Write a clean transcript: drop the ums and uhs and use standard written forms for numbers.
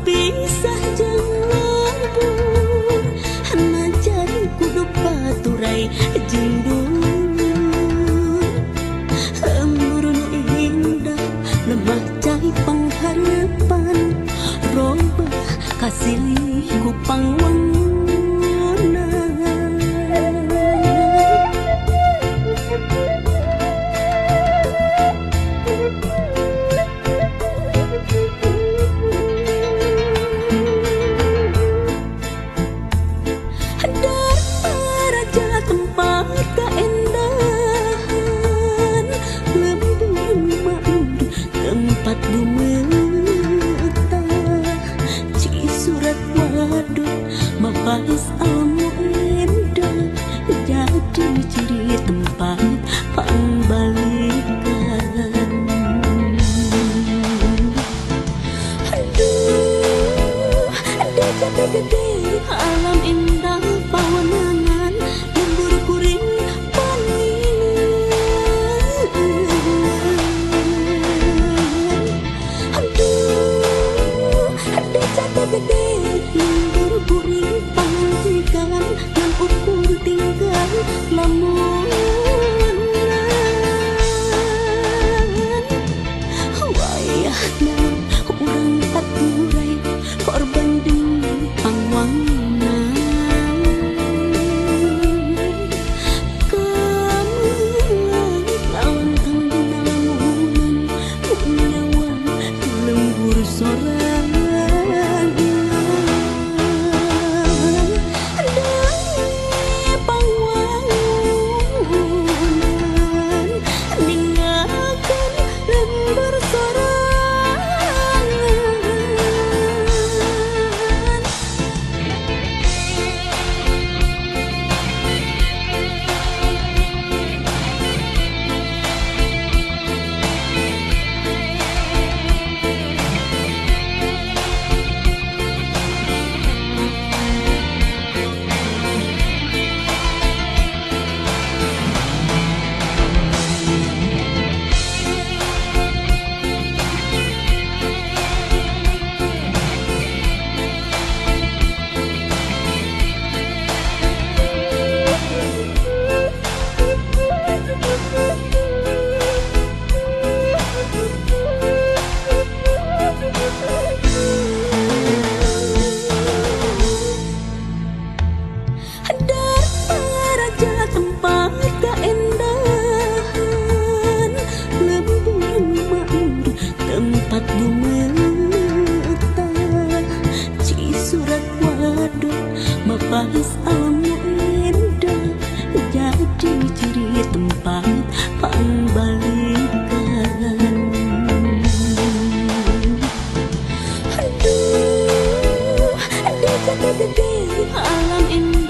Pisah jeung lembur najan kudu baturai jeung dulur embur nu indah lemah cai pangharapan robah kasilih ku pangwangunan. Tempat lumetah ci surat waduk mapais almu indah jadi ciri tempat pangbalikan. Aduh, di jati gede alam indah pawenangan lembur kuring gede lembur kuring pangantikan ngan ukur tinggal lamunan wayahna urang baturai korban demi pangwangunan. Kamu lawan tangguna lamunan punyawan lembur sorangan. Tempat lumetah ci surat waduk mapais almu indah jadi ciri tempat pangbalikan. Aduh, di jati gede alam indah